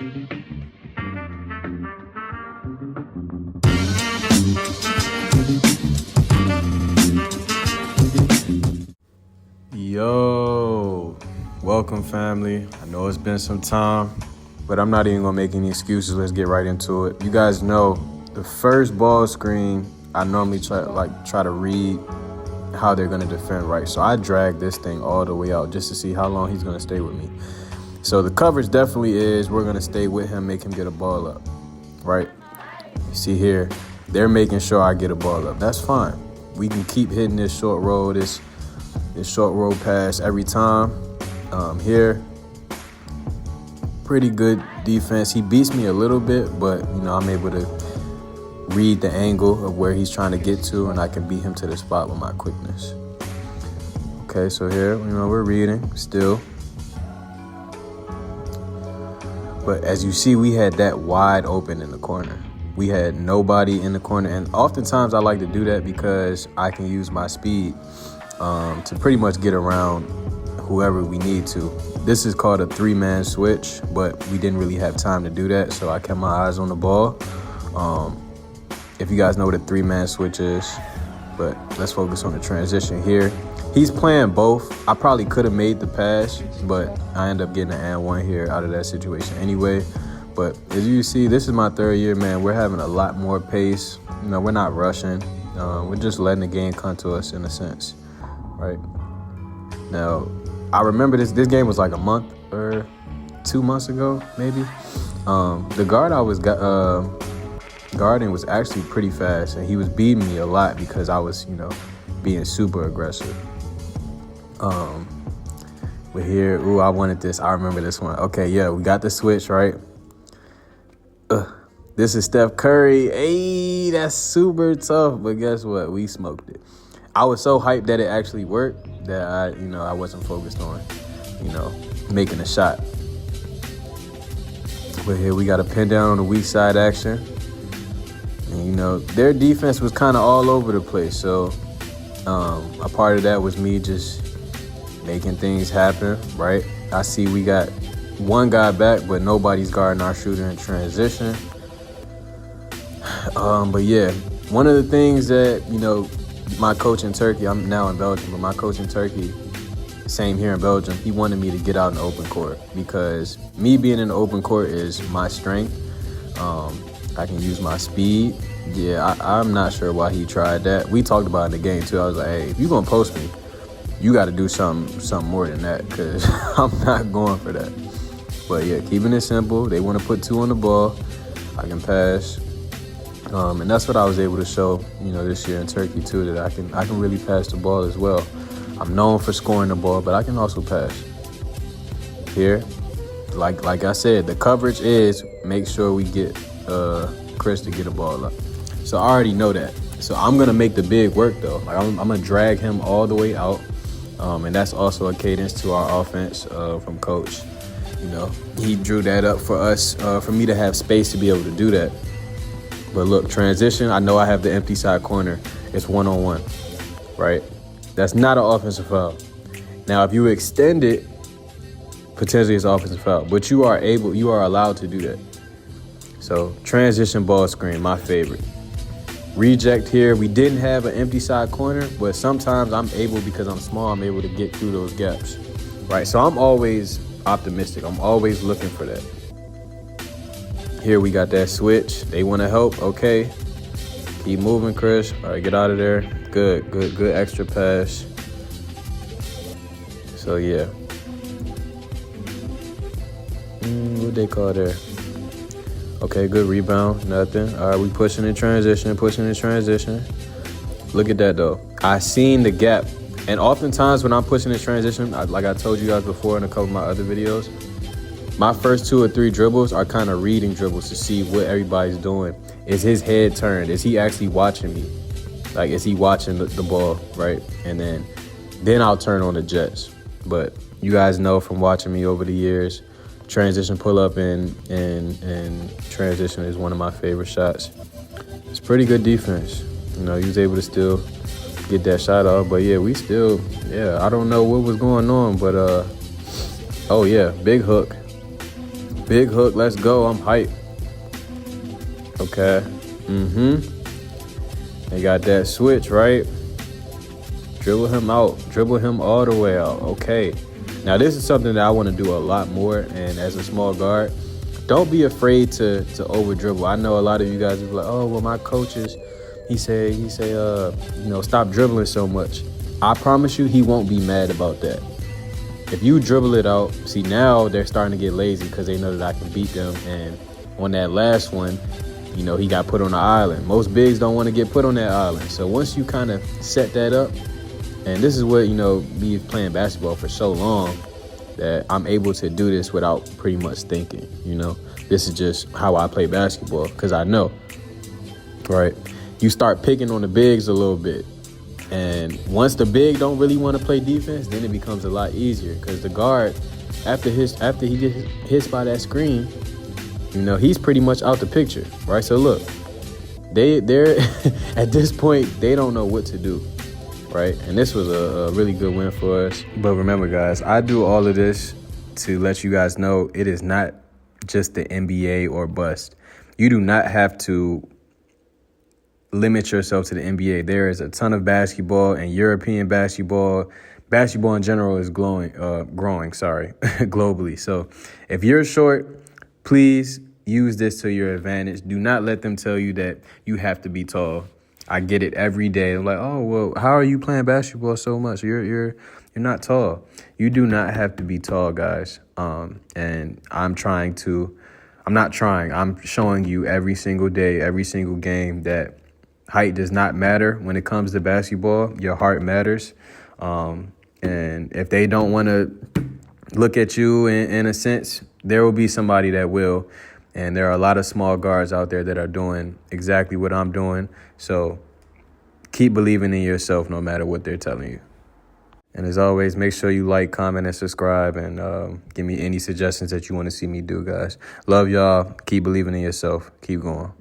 Yo, welcome family. I know it's been some time, but I'm not even gonna make any excuses. Let's get right into it. You guys know the first ball screen, I normally try to read how they're gonna defend, right? So I drag this thing all the way out just to see how long he's gonna stay with me. So the coverage definitely is we're gonna stay with him, make him get a ball up, right? You see here, they're making sure I get a ball up. That's fine. We can keep hitting this short roll, this short roll pass every time. Here, pretty good defense. He beats me a little bit, but I'm able to read the angle of where he's trying to get to, and I can beat him to the spot with my quickness. Okay, so here, we're reading still. But as you see, we had that wide open in the corner. We had nobody in the corner, and oftentimes I like to do that because I can use my speed to pretty much get around whoever we need to. This is called a 3-man switch, but we didn't really have time to do that, so I kept my eyes on the ball. If you guys know what a 3-man switch is, but let's focus on the transition here. He's playing both. I probably could have made the pass, but I ended up getting an and one here out of that situation anyway. But as you see, this is my third year, man. We're having a lot more pace. We're not rushing. We're just letting the game come to us in a sense. Right now, I remember this game was like a month or 2 months ago, maybe. The guard I was guarding was actually pretty fast, and he was beating me a lot because I was, being super aggressive. But here, I wanted this. I remember this one. Okay, yeah, we got the switch, right? This is Steph Curry. Hey, that's super tough, but guess what? We smoked it. I was so hyped that it actually worked that I wasn't focused on, making a shot. But here we got a pin down on the weak side action. And, their defense was kind of all over the place. So a part of that was me just making things happen, right? I see we got one guy back, but nobody's guarding our shooter in transition. But yeah, one of the things that, my coach in Turkey, I'm now in Belgium, but my coach in Turkey, same here in Belgium, he wanted me to get out in the open court because me being in the open court is my strength. I can use my speed. Yeah, I'm not sure why he tried that. We talked about it in the game too. I was like, hey, if you're going to post me, you got to do something more than that because I'm not going for that. But yeah, keeping it simple. They want to put 2 on the ball. I can pass. And that's what I was able to show, this year in Turkey too, that I can really pass the ball as well. I'm known for scoring the ball, but I can also pass. Here, like I said, the coverage is make sure we get Chris to get a ball up. So I already know that. So I'm gonna make the big work though. Like I'm gonna drag him all the way out, and that's also a cadence to our offense from coach. He drew that up for us, for me to have space to be able to do that. But look, transition, I know I have the empty side corner. It's 1-on-1, right? That's not an offensive foul. Now, if you extend it, potentially it's offensive foul. But you are allowed to do that. So transition ball screen, my favorite. Reject here. We didn't have an empty side corner, but sometimes I'm able, because I'm small, I'm able to get through those gaps, right? So I'm always optimistic. I'm always looking for that. Here we got that switch. They want to help. Okay. Keep moving, Chris. All right, get out of there. Good extra pass. So, yeah. What they call there? Okay, good rebound. Nothing. All right, we pushing in transition. Look at that, though. I seen the gap. And oftentimes when I'm pushing in transition, like I told you guys before in a couple of my other videos, my first 2 or 3 dribbles are kind of reading dribbles to see what everybody's doing. Is his head turned? Is he actually watching me? Like, is he watching the ball, right? And then I'll turn on the jets. But you guys know from watching me over the years, transition pull-up and transition is one of my favorite shots. It's pretty good defense. He was able to still get that shot off. But, yeah, I don't know what was going on. But, oh, yeah, big hook. Big hook, let's go. I'm hyped. Okay. They got that switch, right? Dribble him out. Dribble him all the way out. Okay. Now, this is something that I want to do a lot more. And as a small guard, don't be afraid to over dribble. I know a lot of you guys are like, oh, well, my coaches, he say, stop dribbling so much. I promise you, he won't be mad about that. If you dribble it out, see, now they're starting to get lazy because they know that I can beat them. And on that last one, he got put on the island. Most bigs don't want to get put on that island. So once you kind of set that up, and this is what, me playing basketball for so long, that I'm able to do this without pretty much thinking, This is just how I play basketball because I know, right? You start picking on the bigs a little bit. And once the big don't really want to play defense, then it becomes a lot easier because the guard, after he gets hit by that screen, he's pretty much out the picture, right? So look, they're at this point, they don't know what to do. Right? And this was a really good win for us. But remember, guys, I do all of this to let you guys know it is not just the NBA or bust. You do not have to limit yourself to the NBA. There is a ton of basketball and European basketball. Basketball in general is growing, globally. So if you're short, please use this to your advantage. Do not let them tell you that you have to be tall. I get it every day. I'm like, oh, well, how are you playing basketball so much? You're not tall. You do not have to be tall, guys. And I'm showing you every single day, every single game that height does not matter when it comes to basketball. Your heart matters. And if they don't want to look at you in a sense, there will be somebody that will. And there are a lot of small guards out there that are doing exactly what I'm doing. So keep believing in yourself no matter what they're telling you. And as always, make sure you like, comment, and subscribe. And give me any suggestions that you want to see me do, guys. Love y'all. Keep believing in yourself. Keep going.